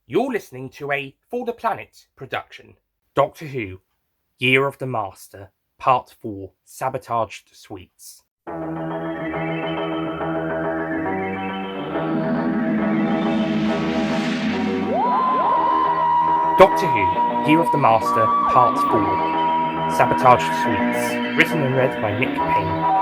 You're listening to a For the Planet production. Doctor Who, Year of the Master, Part 4, Sabotaged Suites. Doctor Who, Year of the Master, Part 4, Sabotaged Suites. Written and read by Nick Payne.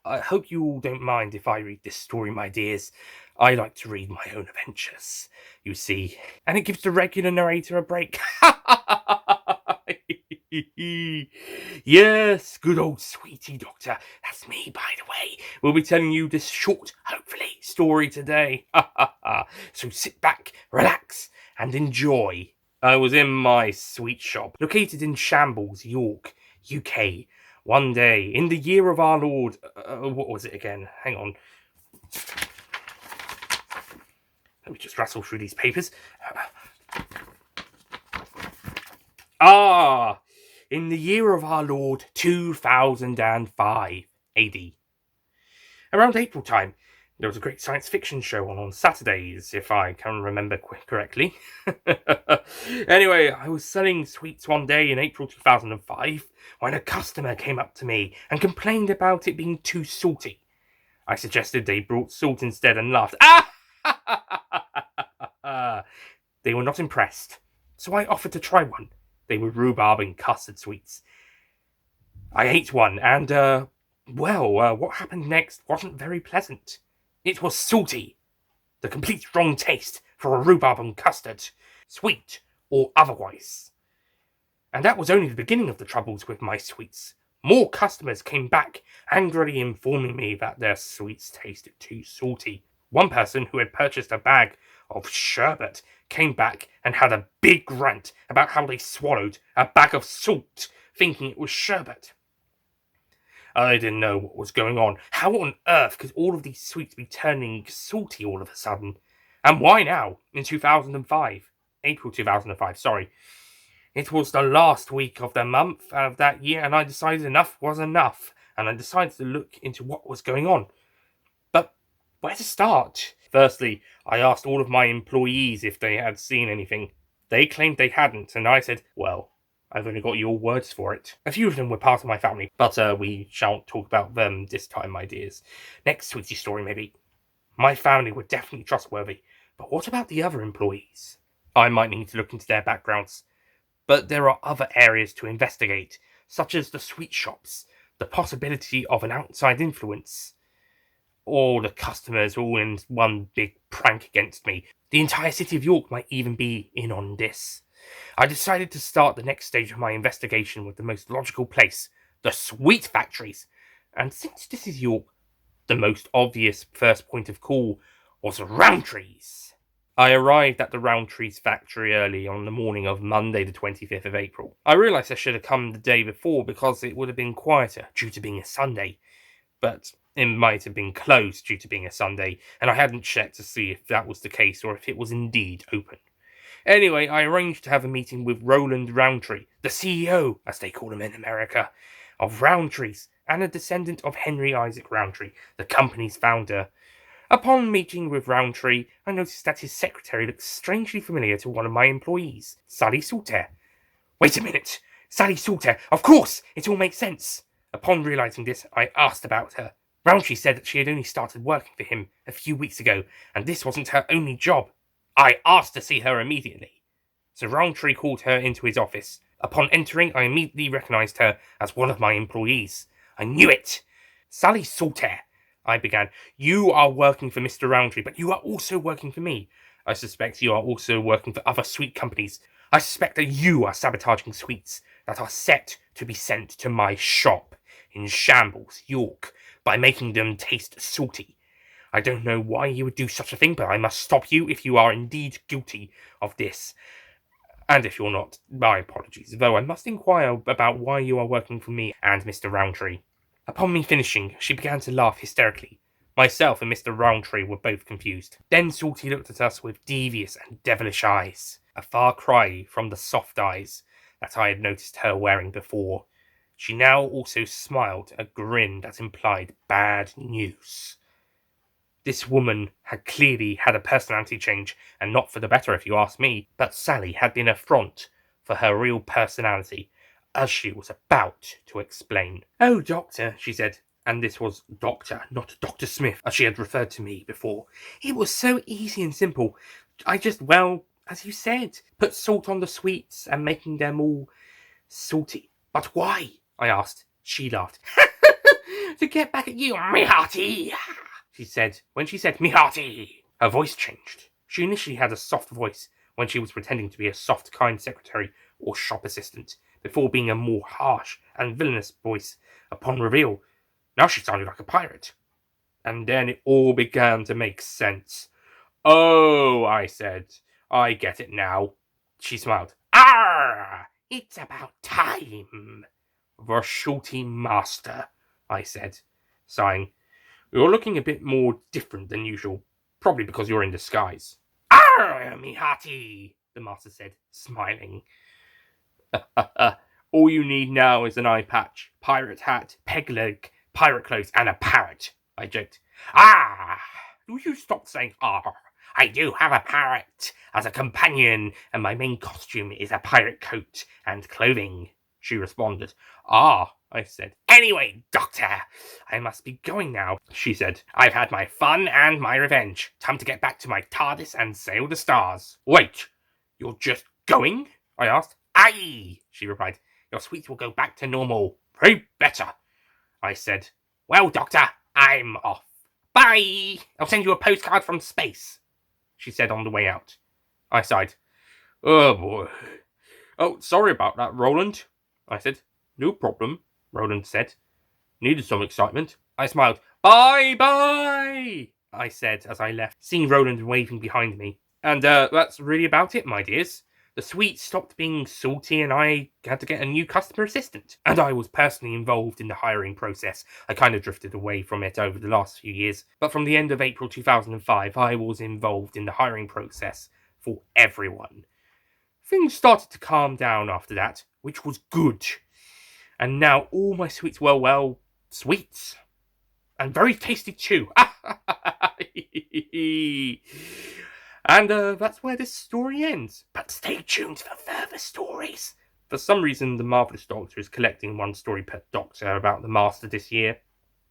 I hope you all don't mind if I read this story, my dears. I like to read my own adventures, you see, and it gives the regular narrator a break. Yes, good old sweetie doctor. That's me, by the way. We'll be telling you this short, hopefully, story today. So sit back, relax, and enjoy. I was in my sweet shop, located in Shambles, York, UK, one day in the year of our Lord. What was it again? Hang on. Let me just rattle through these papers. In the year of our Lord 2005 AD. Around April time, there was a great science fiction show on Saturdays, if I can remember correctly. Anyway, I was selling sweets one day in April 2005 when a customer came up to me and complained about it being too salty. I suggested they brought salt instead and laughed. They were not impressed, so I offered to try one. They were rhubarb and custard sweets. I ate one, and, what happened next wasn't very pleasant. It was salty. The complete wrong taste for a rhubarb and custard, sweet or otherwise. And that was only the beginning of the troubles with my sweets. More customers came back, angrily informing me that their sweets tasted too salty. One person who had purchased a bag of sherbet came back and had a big rant about how they swallowed a bag of salt, thinking it was sherbet. I didn't know what was going on. How on earth could all of these sweets be turning salty all of a sudden? And why now, in 2005? April 2005, sorry. It was the last week of the month of that year, and I decided enough was enough, and I decided to look into what was going on. But where to start? Firstly, I asked all of my employees if they had seen anything. They claimed they hadn't, and I said, well, I've only got your words for it. A few of them were part of my family, but we shan't talk about them this time, my dears. Next sweetie story, maybe. My family were definitely trustworthy, but what about the other employees? I might need to look into their backgrounds. But there are other areas to investigate, such as the sweet shops, the possibility of an outside influence, or the customers all in one big prank against me. The entire city of York might even be in on this. I decided to start the next stage of my investigation with the most logical place, the sweet factories. And since this is York, the most obvious first point of call was Roundtree's. I arrived at the Roundtree's factory early on the morning of Monday the 25th of April. I realised I should have come the day before because it would have been quieter due to being a Sunday. But it might have been closed due to being a Sunday, and I hadn't checked to see if that was the case or if it was indeed open. Anyway, I arranged to have a meeting with Roland Roundtree, the CEO, as they call him in America, of Roundtree's, and a descendant of Henry Isaac Roundtree, the company's founder. Upon meeting with Roundtree, I noticed that his secretary looked strangely familiar to one of my employees, Sally Saltair. Wait a minute! Sally Saltair! Of course! It all makes sense! Upon realising this, I asked about her. Roundtree said that she had only started working for him a few weeks ago, and this wasn't her only job. I asked to see her immediately. So Roundtree called her into his office. Upon entering, I immediately recognised her as one of my employees. I knew it! Sally Saltair, I began. You are working for Mr. Roundtree, but you are also working for me. I suspect you are also working for other sweet companies. I suspect that you are sabotaging sweets that are set to be sent to my shop in Shambles, York, by making them taste salty. I don't know why you would do such a thing, but I must stop you if you are indeed guilty of this. And if you're not, my apologies, though I must inquire about why you are working for me and Mr. Roundtree. Upon me finishing, she began to laugh hysterically. Myself and Mr. Roundtree were both confused. Then Salty looked at us with devious and devilish eyes, a far cry from the soft eyes that I had noticed her wearing before. She now also smiled, a grin that implied bad news. This woman had clearly had a personality change, and not for the better if you ask me, but Sally had been a front for her real personality, as she was about to explain. "Oh, Doctor," she said, and this was Doctor, not Dr. Smith, as she had referred to me before. "It was so easy and simple. I just, well, as you said, put salt on the sweets and making them all salty." "But why?" I asked. She laughed. "To get back at you, me hearty," she said. When she said me hearty, her voice changed. She initially had a soft voice when she was pretending to be a soft, kind secretary or shop assistant, before being a more harsh and villainous voice upon reveal. Now she sounded like a pirate. And then it all began to make sense. "Oh," I said, "I get it now." She smiled. "Ah, it's about time." "The shorty master," I said, sighing. "You're looking a bit more different than usual, probably because you're in disguise." "Ah, me hearty," the master said, smiling. "All you need now is an eye patch, pirate hat, peg leg, pirate clothes, and a parrot," I joked. "Ah, will you stop saying ah? I do have a parrot as a companion, and my main costume is a pirate coat and clothing," she responded. "Ah," I said. "Anyway, Doctor, I must be going now," she said. "I've had my fun and my revenge. Time to get back to my TARDIS and sail the stars." "Wait, you're just going?" I asked. "Aye," she replied. "Your sweets will go back to normal. Pray better," I said. "Well, Doctor, I'm off. Bye. I'll send you a postcard from space," she said on the way out. I sighed. "Oh, boy. Oh, sorry about that, Roland," I said. "No problem," Roland said. "Needed some excitement." I smiled. "Bye-bye," I said as I left, seeing Roland waving behind me. And that's really about it, my dears. The sweets stopped being salty and I had to get a new customer assistant. And I was personally involved in the hiring process. I kind of drifted away from it over the last few years. But from the end of April 2005, I was involved in the hiring process for everyone. Things started to calm down after that, which was good. And now all my sweets were, well, sweets. And very tasty too. And that's where this story ends. But stay tuned for further stories. For some reason, the Marvelous Doctor is collecting one story per Doctor about the Master this year.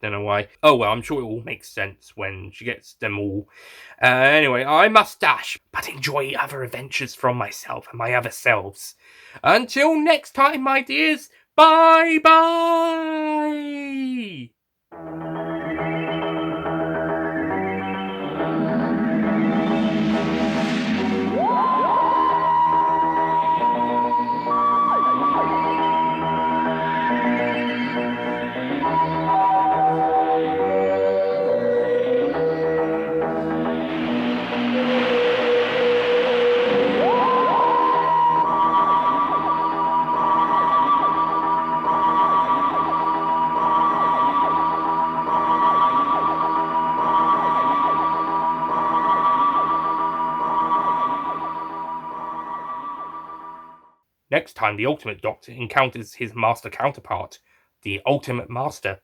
Don't know why. Oh well, I'm sure it all makes sense when she gets them all. Anyway, I must dash, but enjoy other adventures from myself and my other selves. Until next time, my dears, bye bye! Next time, the Ultimate Doctor encounters his Master counterpart, the Ultimate Master.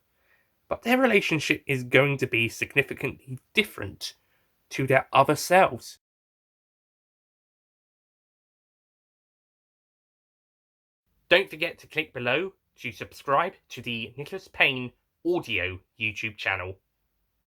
But their relationship is going to be significantly different to their other selves. Don't forget to click below to subscribe to the Nicholas Payne audio YouTube channel.